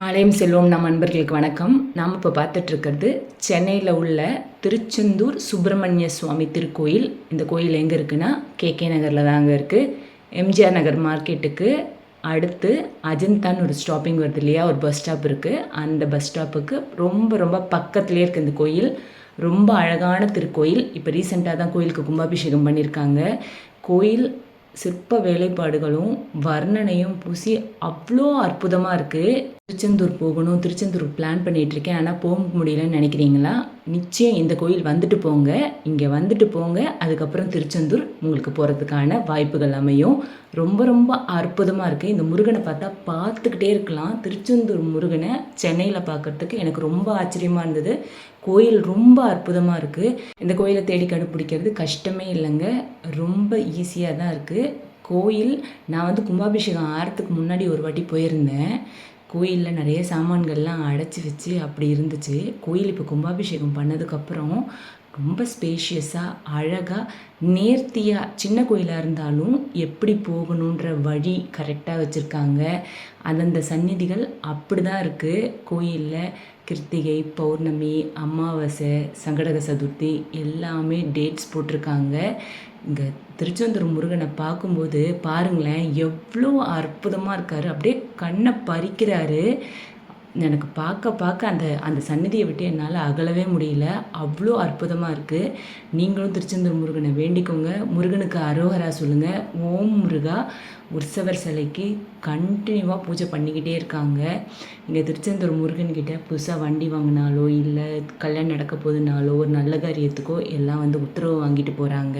ஆலயம் செல்வம் நம் அன்பர்களுக்கு வணக்கம். நாம் இப்போ பார்த்துட்ருக்கிறது சென்னையில் உள்ள திருச்செந்தூர் சுப்பிரமணிய சுவாமி திருக்கோயில். இந்த கோயில் எங்கே இருக்குன்னா கேகே நகரில் தாங்க இருக்குது. எம்ஜிஆர் நகர் மார்க்கெட்டுக்கு அடுத்து அஜந்தான்னு ஒரு ஸ்டாப்பிங் வருது இல்லையா, ஒரு பஸ் ஸ்டாப் இருக்குது. அந்த பஸ் ஸ்டாப்புக்கு ரொம்ப ரொம்ப பக்கத்துலேயே இருக்குது இந்த கோயில். ரொம்ப அழகான திருக்கோயில். இப்போ ரீசெண்டாக தான் கோயிலுக்கு கும்பாபிஷேகம் பண்ணியிருக்காங்க. கோயில் சிற்ப வேலைப்பாடுகளும் வர்ணனையும் பூசி அவ்வளோ அற்புதமாக இருக்குது. திருச்செந்தூர் போகணும், திருச்செந்தூர் பிளான் பண்ணிகிட்ருக்கேன், ஆனால் போக முடியலன்னு நினைக்கிறீங்களா? நிச்சயம் இந்த கோயில் வந்துட்டு போங்க. இங்கே வந்துட்டு போங்க, அதுக்கப்புறம் திருச்செந்தூர் உங்களுக்கு போகிறதுக்கான வாய்ப்புகள் அமையும். ரொம்ப ரொம்ப அற்புதமாக இருக்குது. இந்த முருகனை பார்த்துக்கிட்டே இருக்கலாம். திருச்செந்தூர் முருகனை சென்னையில் பார்க்குறதுக்கு எனக்கு ரொம்ப ஆச்சரியமாக இருந்தது. கோயில் ரொம்ப அற்புதமாக இருக்குது. இந்த கோயிலை தேடி கண்டுபிடிக்கிறது கஷ்டமே இல்லைங்க, ரொம்ப ஈஸியாக தான் இருக்குது. கோயில் நான் கும்பாபிஷேகம் ஆகிறதுக்கு முன்னாடி ஒரு வாட்டி போயிருந்தேன். கோயிலில் நிறைய சாமான்கள்லாம் அடைச்சி வச்சு அப்படி இருந்துச்சு. கோயில் இப்போ கும்பாபிஷேகம் பண்ணதுக்கப்புறம் ரொம்ப ஸ்பேஷியஸாக அழகாக நேர்த்தியாக, சின்ன கோயிலாக இருந்தாலும் எப்படி போகணுன்ற வழி கரெக்டாக வச்சுருக்காங்க. அந்தந்த சந்நிதிகள் அப்படி தான் இருக்குது. கோயிலில் கிருத்திகை, பௌர்ணமி, அமாவாசை, சங்கடக சதுர்த்தி எல்லாமே டேட்ஸ் போட்டிருக்காங்க. இங்கே திருச்செந்தூர் முருகனை பார்க்கும்போது பாருங்களேன், எவ்வளோ அற்புதமாக இருக்கார். அப்படியே கண்ணை பறிக்கிறாரு. எனக்கு பார்க்க அந்த அந்த சந்நிதியை விட்டு என்னால் அகலவே முடியல. அவ்வளோ அற்புதமாக இருக்குது. நீங்களும் திருச்செந்தூர் முருகனை வேண்டிக்கோங்க. முருகனுக்கு அரோகரா சொல்லுங்கள். ஓம் முருகா. உற்சவர் சிலைக்கு கண்டினியூவாக பூஜை பண்ணிக்கிட்டே இருக்காங்க. இங்கே திருச்செந்தூர் முருகன்கிட்ட புதுசாக வண்டி வாங்கினாலோ இல்லை கல்யாணம் நடக்க போதுனாலோ ஒரு நல்ல காரியத்துக்கோ எல்லாம் உத்தரவு வாங்கிட்டு போகிறாங்க.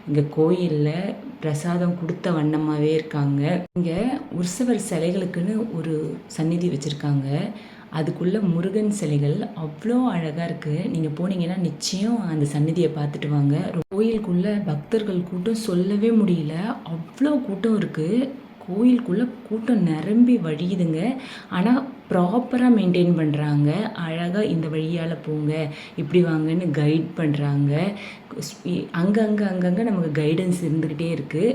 இங்கே கோயிலில் பிரசாதம் கொடுத்த வண்ணமாகவே இருக்காங்க. இங்கே உற்சவர் சிலைகளுக்குன்னு ஒரு சந்நிதி வச்சுருக்காங்க. அதுக்குள்ளே முருகன் சிலைகள் அவ்வளோ அழகாக இருக்குது. நீங்கள் போனீங்கன்னா நிச்சயம் அந்த சந்நிதியை பார்த்துட்டு வாங்க. கோயிலுக்குள்ளே பக்தர்கள் கூட்டம் சொல்லவே முடியல, அவ்வளோ கூட்டம் இருக்குது. கோயிலுக்குள்ளே கூட்டம் நிரம்பி வழியுதுங்க. ஆனால் ப்ராப்பராக மெயின்டைன் பண்ணுறாங்க. அழகாக இந்த வழியால் போங்க, இப்படி வாங்கன்னு கைட் பண்ணுறாங்க. அங்கங்கே நமக்கு கைடன்ஸ் இருந்துக்கிட்டே இருக்குது.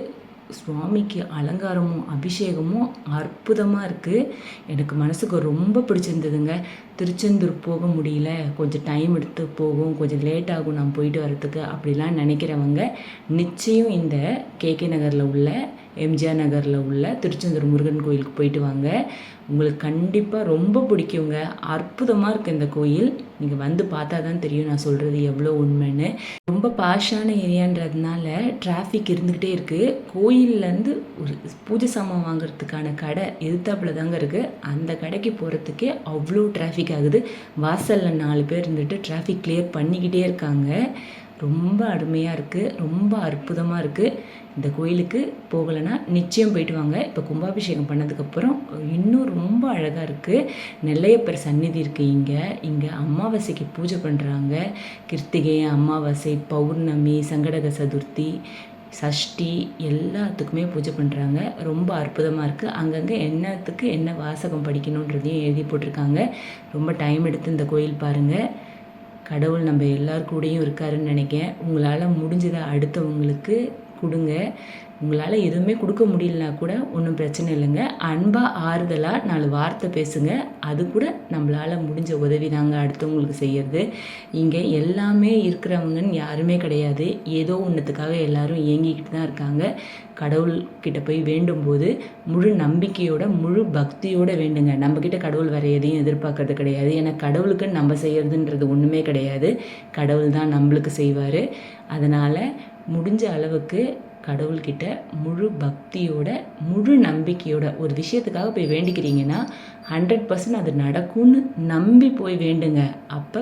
சுவாமிக்கு அலங்காரமும் அபிஷேகமும் அற்புதமாக இருக்குது. எனக்கு மனசுக்கு ரொம்ப பிடிச்சிருந்ததுங்க. திருச்செந்தூர் போக முடியல, கொஞ்சம் டைம் எடுத்து போகும், கொஞ்சம் லேட் ஆகும் நான் போயிட்டு வரத்துக்கு அப்படிலாம் நினைக்கிறவங்க நிச்சயம் இந்த கேகே நகரில் உள்ள எம்ஜிஆர் நகரில் உள்ள திருச்செந்தூர் முருகன் கோயிலுக்கு போயிட்டு வாங்க. உங்களுக்கு கண்டிப்பாக ரொம்ப பிடிக்குங்க. அற்புதமாக இருக்குது இந்த கோயில். நீங்கள் பார்த்தா தான் தெரியும் நான் சொல்கிறது எவ்வளோ உண்மைன்னு. ரொம்ப பாஷான ஏரியான்றதுனால டிராஃபிக் இருந்துக்கிட்டே இருக்குது. கோயிலேருந்து ஒரு பூஜை சாமான் வாங்குறதுக்கான கடை எதிர்த்தாப்புல தாங்க இருக்குது. அந்த கடைக்கு போகிறதுக்கே அவ்வளோ டிராஃபிக் ஆகுது. வாசலில் 4 பேர் இருந்துட்டு டிராஃபிக் கிளியர் பண்ணிக்கிட்டே இருக்காங்க. ரொம்ப அருமையாக இருக்குது, ரொம்ப அற்புதமாக இருக்குது. இந்த கோயிலுக்கு போகலைன்னா நிச்சயம் போயிட்டு வாங்க. இப்போ கும்பாபிஷேகம் பண்ணதுக்கப்புறம் இன்னும் ரொம்ப அழகாக இருக்குது. நெல்லையப்பர் சந்நிதி இருக்குது. இங்கே அமாவாசைக்கு பூஜை பண்ணுறாங்க. கிருத்திகை, அமாவாசை, பௌர்ணமி, சங்கடக சதுர்த்தி, சஷ்டி எல்லாத்துக்குமே பூஜை பண்ணுறாங்க. ரொம்ப அற்புதமாக இருக்குது. அங்கங்கே என்னத்துக்கு என்ன வாசகம் படிக்கணுன்றதையும் எழுதி போட்டிருக்காங்க. ரொம்ப டைம் எடுத்து இந்த கோயில் பாருங்கள். கடவுள் நம்ம எல்லார் கூடயும் இருக்காருன்னு நினைக்கிறேன். உங்களால் முடிஞ்சதை அடுத்தவங்களுக்கு கொடுங்க. உங்களால் எதுவுமே கொடுக்க முடியலனா கூட ஒன்றும் பிரச்சனை இல்லைங்க. அன்பாக ஆறுதலாக 4 வார்த்தை பேசுங்க. அது கூட நம்மளால் முடிஞ்ச உதவி தாங்க அடுத்தவங்களுக்கு செய்கிறது. இங்கே எல்லாமே இருக்கிறவங்கன்னு யாருமே கிடையாது. ஏதோ ஒன்றுத்துக்காக எல்லோரும் இயங்கிக்கிட்டு தான் இருக்காங்க. கடவுள்கிட்ட போய் வேண்டும்போது முழு நம்பிக்கையோட முழு பக்தியோடு வேண்டுங்க. நம்மக்கிட்ட கடவுள் வேறு எதையும் எதிர்பார்க்கறது கிடையாது. ஏன்னா கடவுளுக்கு நம்ம செய்கிறதுன்றது ஒன்றுமே கிடையாது. கடவுள் தான் நம்மளுக்கு செய்வார். அதனால் முடிஞ்ச அளவுக்கு கடவுள்கிட்ட முழு பக்தியோட முழு நம்பிக்கையோட ஒரு விஷயத்துக்காக போய் வேண்டிக்கிறீங்கன்னா 100% அது நடக்கும்னு நம்பி போய் வேண்டுங்க. அப்போ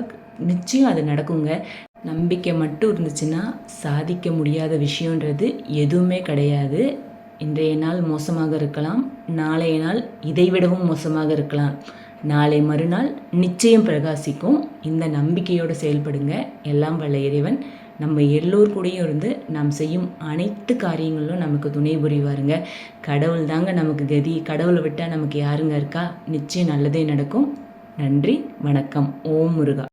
நிச்சயம் அது நடக்குங்க. நம்பிக்கை மட்டும் இருந்துச்சுன்னா சாதிக்க முடியாத விஷயன்றது எதுவுமே கிடையாது. இன்றைய நாள் மோசமாக இருக்கலாம், நாளைய நாள் இதைவிடவும் மோசமாக இருக்கலாம், நாளை மறுநாள் நிச்சயம் பிரகாசிக்கும். இந்த நம்பிக்கையோடு செயல்படுங்க. எல்லாம் வல்ல இறைவன் நம்ம எல்லோர் கூடயும் இருந்து நாம் செய்யும் அனைத்து காரியங்களும் நமக்கு துணை புரிவாருங்க. கடவுள் தாங்க நமக்கு கதி. கடவுளை விட்டால் நமக்கு யாருங்க இருக்கா? நிச்சயம் நல்லதே நடக்கும். நன்றி, வணக்கம். ஓம் முருகா.